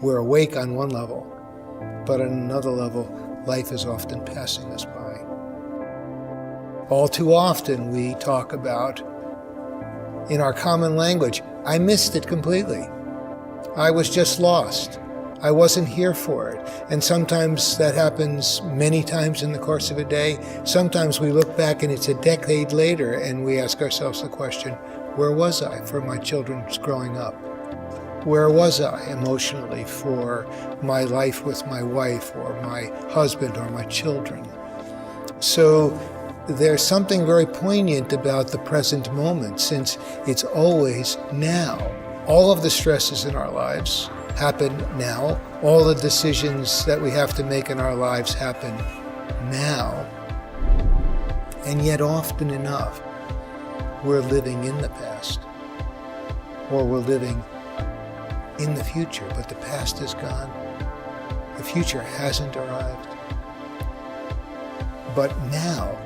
We're awake on one level, but on another level, life is often passing us by. All too often we talk about, in our common language, I missed it completely. I was just lost. I wasn't here for it. And sometimes that happens many times in the course of a day. Sometimes we look back and it's a decade later and we ask ourselves the question, where was I for my children's growing up? Where was I emotionally for my life with my wife or my husband or my children? So there's something very poignant about the present moment, since it's always now. All of the stresses in our lives happen now. All the decisions that we have to make in our lives happen now. And yet often enough, we're living in the past, or we're living in the future, but the past is gone. The future hasn't arrived. But now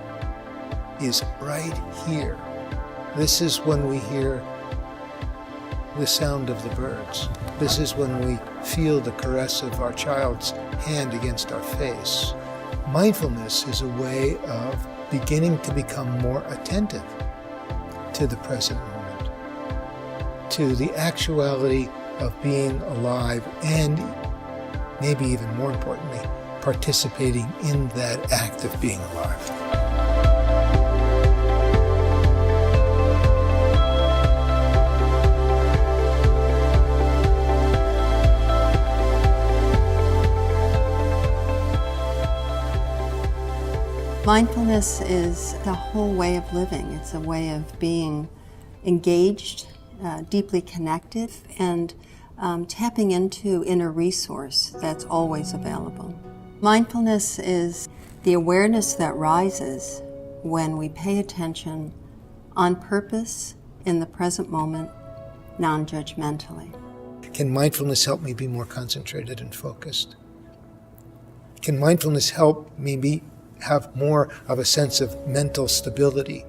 is right here. This is when we hear the sound of the birds. This is when we feel the caress of our child's hand against our face. Mindfulness is a way of beginning to become more attentive to the present moment, to the actuality of being alive, and maybe even more importantly, participating in that act of being alive. Mindfulness is the whole way of living. It's a way of being engaged, deeply connected, and tapping into inner resource that's always available. Mindfulness is the awareness that rises when we pay attention on purpose in the present moment, non-judgmentally. Can mindfulness help me be more concentrated and focused? Can mindfulness help me have more of a sense of mental stability,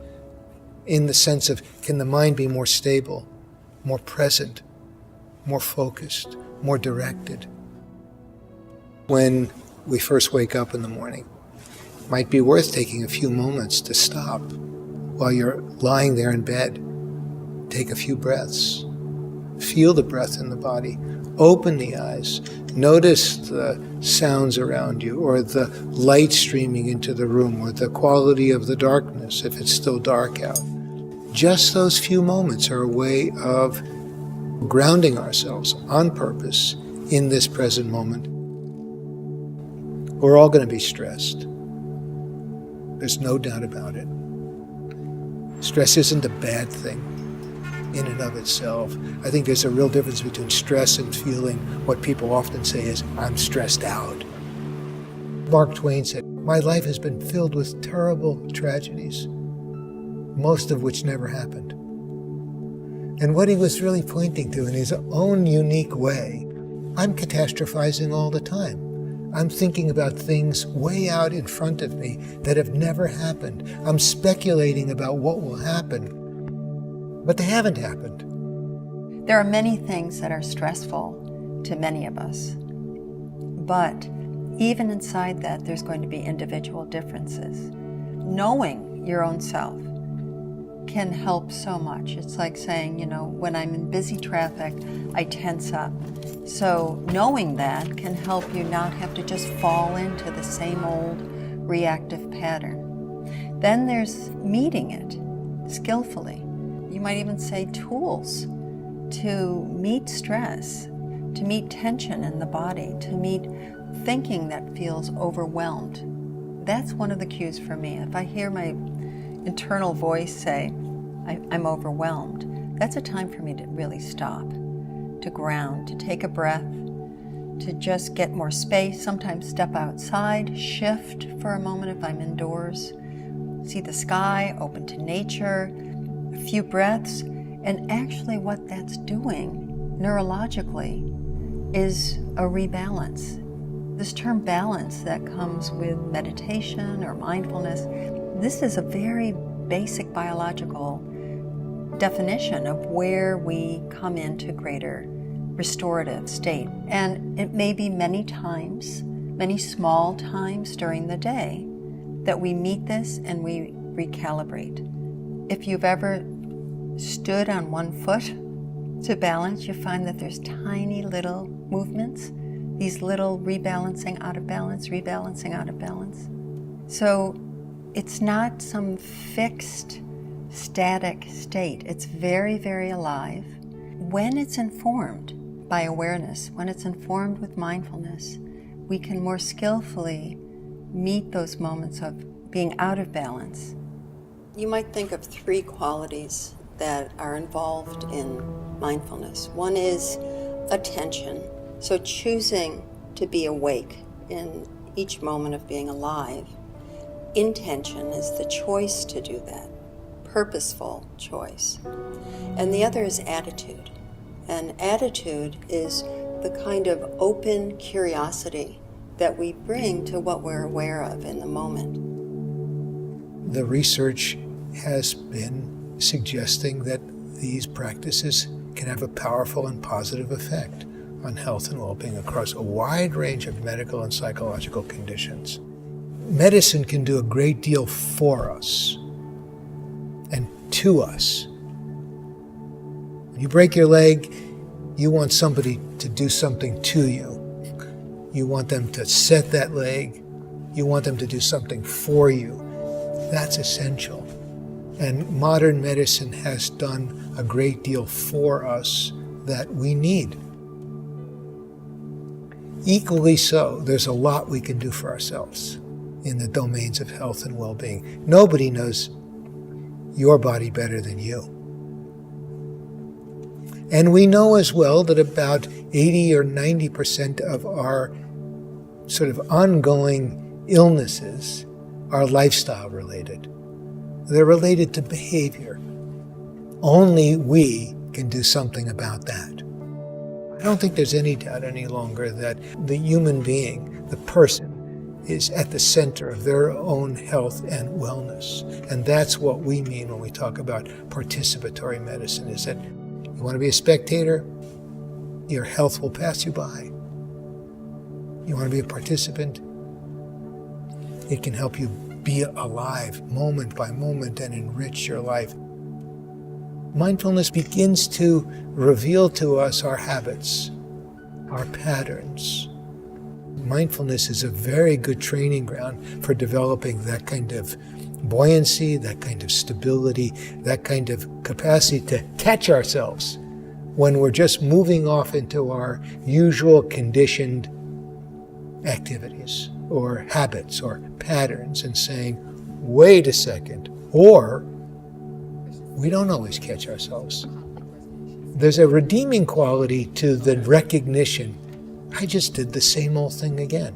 in the sense of, can the mind be more stable, more present, more focused, more directed? When we first wake up in the morning, it might be worth taking a few moments to stop while you're lying there in bed. Take a few breaths. Feel the breath in the body. Open the eyes. Notice the sounds around you, or the light streaming into the room, or the quality of the darkness if it's still dark out. Just those few moments are a way of grounding ourselves on purpose in this present moment. We're all going to be stressed. There's no doubt about it. Stress isn't a bad thing in and of itself. I think there's a real difference between stress and feeling what people often say is, I'm stressed out. Mark Twain said, my life has been filled with terrible tragedies, most of which never happened. And what he was really pointing to in his own unique way, I'm catastrophizing all the time. I'm thinking about things way out in front of me that have never happened. I'm speculating about what will happen, but they haven't happened. There are many things that are stressful to many of us, but even inside that, there's going to be individual differences. Knowing your own self can help so much. It's like saying, when I'm in busy traffic, I tense up. So knowing that can help you not have to just fall into the same old reactive pattern. Then there's meeting it skillfully. You might even say tools to meet stress, to meet tension in the body, to meet thinking that feels overwhelmed. That's one of the cues for me. If I hear my internal voice say, I'm overwhelmed, that's a time for me to really stop, to ground, to take a breath, to just get more space, sometimes step outside, shift for a moment if I'm indoors, see the sky, open to nature, a few breaths, and actually what that's doing neurologically is a rebalance. This term balance that comes with meditation or mindfulness, this is a very basic biological definition of where we come into greater restorative state. And it may be many times, many small times during the day that we meet this and we recalibrate. If you've ever stood on one foot to balance, you find that there's tiny little movements, these little rebalancing out of balance, rebalancing out of balance. So it's not some fixed, static state. It's very, very alive. When it's informed by awareness, when it's informed with mindfulness, we can more skillfully meet those moments of being out of balance. You might think of 3 qualities that are involved in mindfulness. One is attention, so choosing to be awake in each moment of being alive. Intention is the choice to do that, purposeful choice. And the other is attitude. And attitude is the kind of open curiosity that we bring to what we're aware of in the moment. The research has been suggesting that these practices can have a powerful and positive effect on health and well-being across a wide range of medical and psychological conditions. Medicine can do a great deal for us and to us. When you break your leg, you want somebody to do something to you. You want them to set that leg. You want them to do something for you. That's essential. And modern medicine has done a great deal for us that we need. Equally so, there's a lot we can do for ourselves in the domains of health and well-being. Nobody knows your body better than you. And we know as well that about 80 or 90% of our sort of ongoing illnesses are lifestyle related. They're related to behavior. Only we can do something about that. I don't think there's any doubt any longer that the human being, the person, is at the center of their own health and wellness. And that's what we mean when we talk about participatory medicine, is that you want to be a spectator, your health will pass you by. You want to be a participant, it can help you be alive moment by moment and enrich your life. Mindfulness begins to reveal to us our habits, our patterns. Mindfulness is a very good training ground for developing that kind of buoyancy, that kind of stability, that kind of capacity to catch ourselves when we're just moving off into our usual conditioned activities or habits or patterns and saying, wait a second, or we don't always catch ourselves. There's a redeeming quality to the recognition, I just did the same old thing again,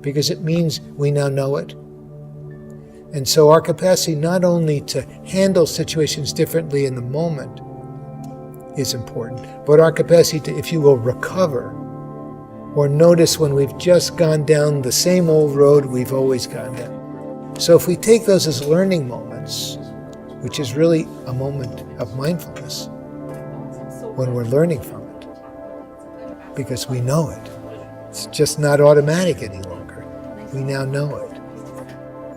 because it means we now know it. And so our capacity not only to handle situations differently in the moment is important, but our capacity to, if you will, recover or notice when we've just gone down the same old road we've always gone down. So if we take those as learning moments, which is really a moment of mindfulness, when we're learning from it, because we know it. It's just not automatic any longer. We now know it.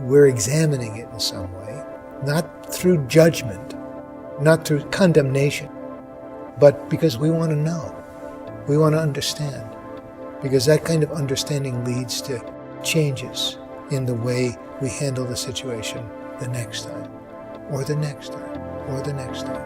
We're examining it in some way, not through judgment, not through condemnation, but because we want to know. We want to understand. Because that kind of understanding leads to changes in the way we handle the situation the next time, or the next time, or the next time.